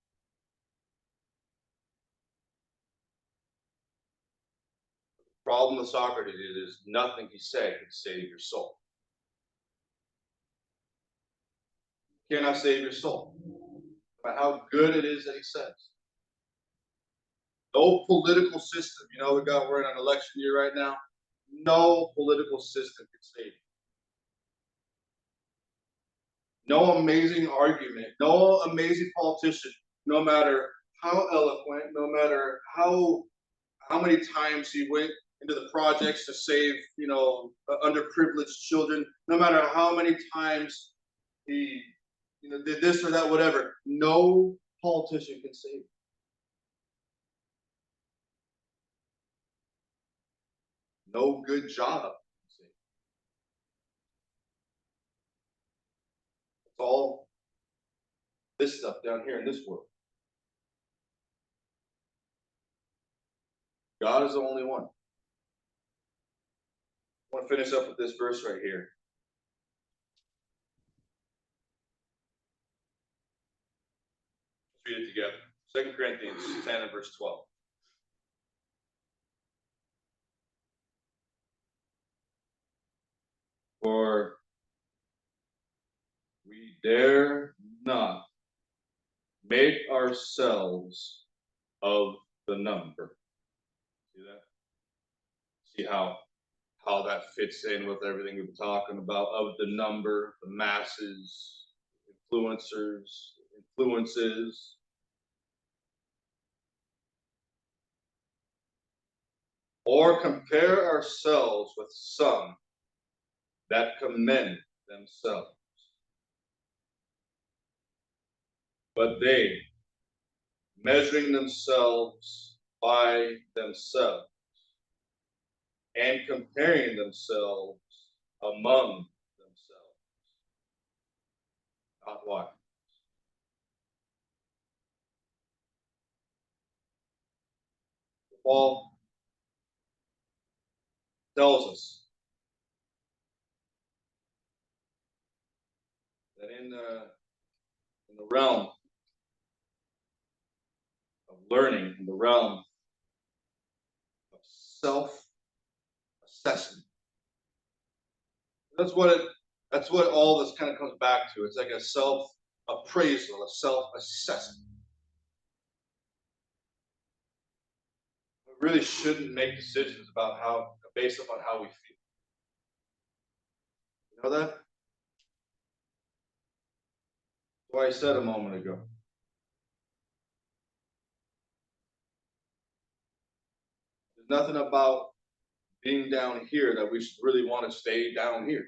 The problem with Socrates is nothing he said could save your soul. You cannot save your soul, no matter how good it is that he says. No political system. We're in an election year right now. No political system can save you. No amazing argument, no amazing politician, no matter how eloquent, no matter how many times he went into the projects to save, underprivileged children, no matter how many times he, did this or that, whatever, no politician can save you. No good job. It's all this stuff down here in this world. God is the only one. I want to finish up with this verse right here. Let's read it together. 2 Corinthians 10 and verse 12. For we dare not make ourselves of the number. See that? See how that fits in with everything we've been talking about, of the number, the masses, influences. Or compare ourselves with some that commend themselves. But they, measuring themselves by themselves and comparing themselves among themselves, not what? Paul tells us that in the realm of learning, in the realm of self-assessment, that's what all this kind of comes back to. It's like a self-appraisal, a self-assessment. We really shouldn't make decisions based upon how we feel. You know that? That's what I said a moment ago. There's nothing about being down here that we should really want to stay down here.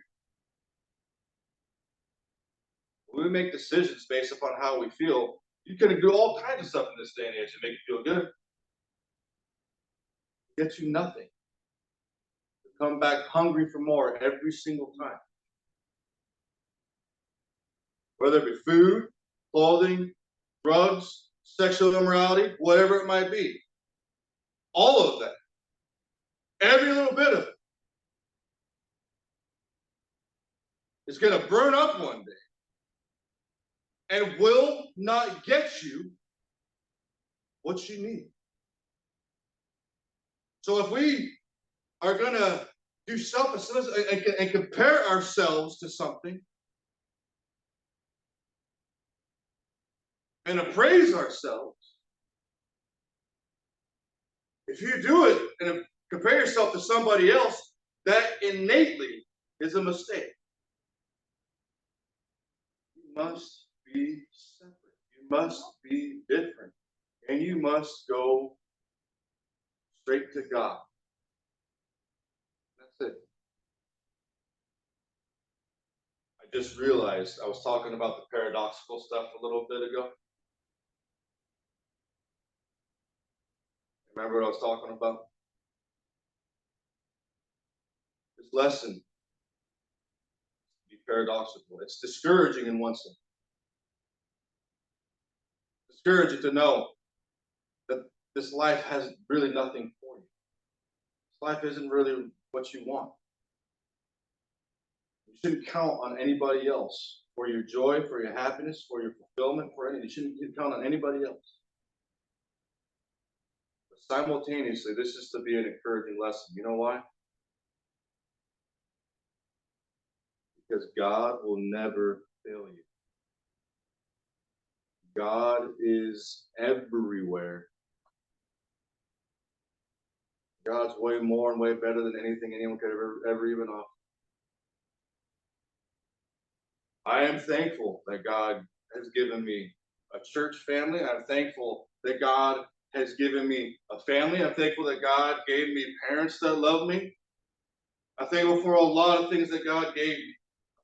When we make decisions based upon how we feel, you can do all kinds of stuff in this day and age to make you feel good. Get you nothing. You come back hungry for more every single time. Whether it be food, clothing, drugs, sexual immorality, whatever it might be. All of that. Every little bit of it. It's going to burn up one day. And will not get you what you need. So if we are going to do self-assessment and compare ourselves to something and appraise ourselves, if you do it and compare yourself to somebody else, that innately is a mistake. You must be separate. You must be different. And you must go straight to God. That's it. I just realized I was talking about the paradoxical stuff a little bit ago. Remember what I was talking about? This lesson be paradoxical. It's discouraging in one sense. Discouraging to know that this life has really nothing for you. This life isn't really what you want. You shouldn't count on anybody else for your joy, for your happiness, for your fulfillment, for anything. You shouldn't count on anybody else. But simultaneously, this is to be an encouraging lesson. You know why? Because God will never fail you. God is everywhere. God's way more and way better than anything anyone could ever even offer. I am thankful that God has given me a church family. I'm thankful that God has given me a family. I'm thankful that God gave me parents that love me. I'm thankful for a lot of things that God gave me.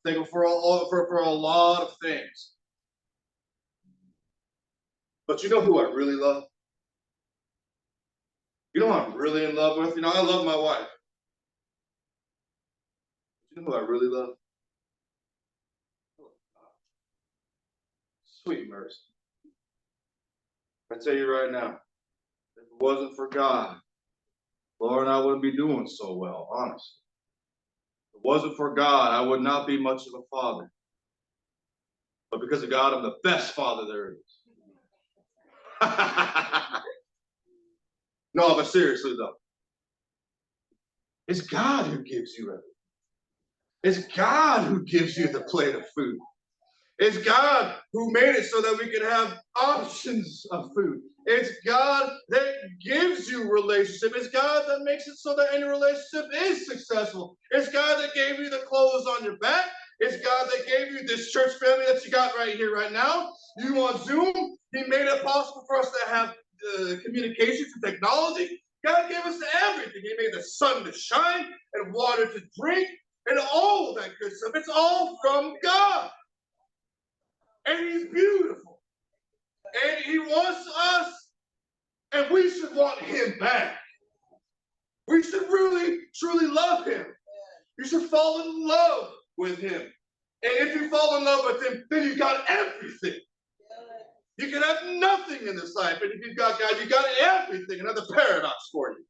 I'm thankful for a lot of things. But you know who I really love? You know who I'm really in love with? You know, I love my wife. But you know who I really love? Sweet mercy. I tell you right now, if it wasn't for God, Lord, I wouldn't be doing so well, honestly. If it wasn't for God, I would not be much of a father. But because of God, I'm the best father there is. No, but seriously though, it's God who gives you everything. It's God who gives you the plate of food. It's God who made it so that we can have options of food. It's God that gives you relationship. It's God that makes it so that any relationship is successful. It's God that gave you the clothes on your back. It's God that gave you this church family that you got right here, right now. You on Zoom. He made it possible for us to have communications and technology. God gave us everything. He made the sun to shine and water to drink and all that good stuff. It's all from God. And he's beautiful. And he wants us, and we should want him back. We should really, truly love him. You should fall in love with him. And if you fall in love with him, then you got everything. You can have nothing in this life, and if you've got God, you got everything. Another paradox for you.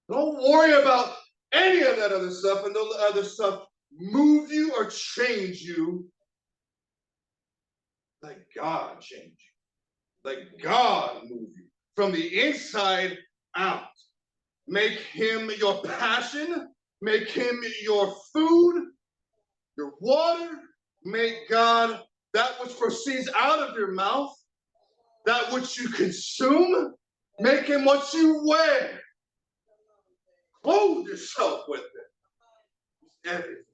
Don't worry about any of that other stuff, and don't let other stuff move you or change you. Let God change you. Let God move you from the inside out. Make him your passion. Make him your food, your water. Make God that which proceeds out of your mouth, that which you consume. Make him what you wear. Clothe yourself with it. Everything.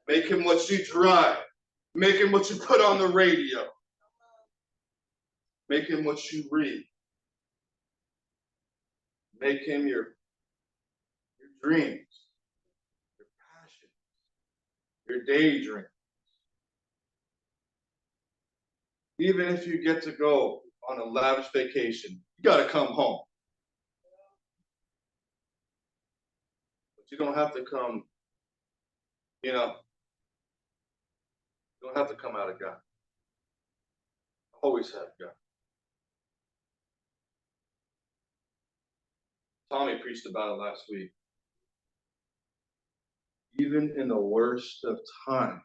Make him what you drive. Make him what you put on the radio. Make him what you read. Make him your dreams, your passions, your daydreams. Even if you get to go on a lavish vacation, you got to come home. But you don't have to come, you don't have to come out of God. Always have God. Tommy preached about it last week. Even in the worst of times,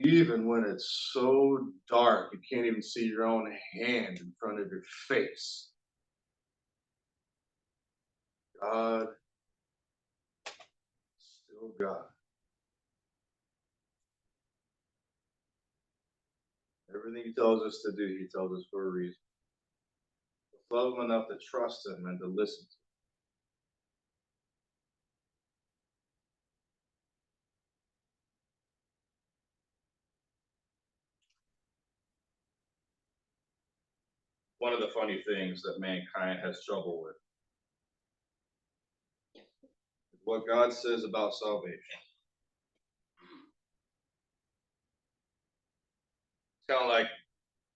even when it's so dark you can't even see your own hand in front of your face, God is still God. Everything he tells us to do, he tells us for a reason. Love him enough to trust him and to listen to him. One of the funny things that mankind has trouble with is what God says about salvation. It's kind of like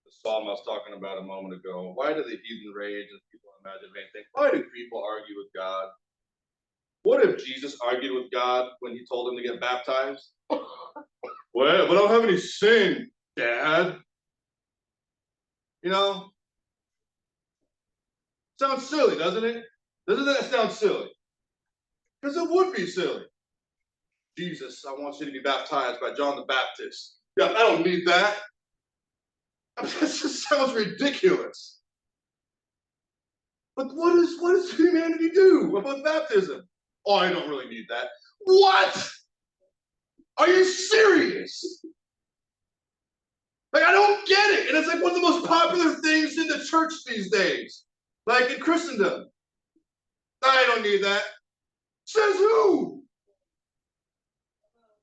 the psalm I was talking about a moment ago. Why do the heathen rage and people imagine anything? Why do people argue with God? What if Jesus argued with God when he told him to get baptized? Well, but I don't have any sin, Dad. Sounds silly, doesn't it? Doesn't that sound silly? Because it would be silly. Jesus, I want you to be baptized by John the Baptist. Yeah, I don't need that. That just sounds ridiculous. But what does humanity do about baptism? Oh, I don't really need that. What? Are you serious? Like, I don't get it. And it's like one of the most popular things in the church these days. Like in Christendom. I don't need that. Says who?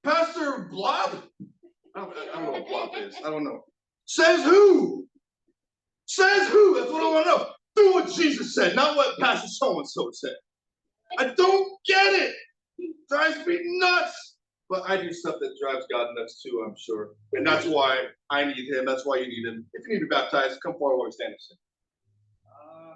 Pastor Blob? I don't know what Blob is. I don't know. Says who? Says who? That's what I want to know. Do what Jesus said, not what Pastor so-and-so said. I don't get it. Drives me nuts. But I do stuff that drives God nuts too, I'm sure. And that's why I need him. That's why you need him. If you need to be baptized, come forward, stand and sing.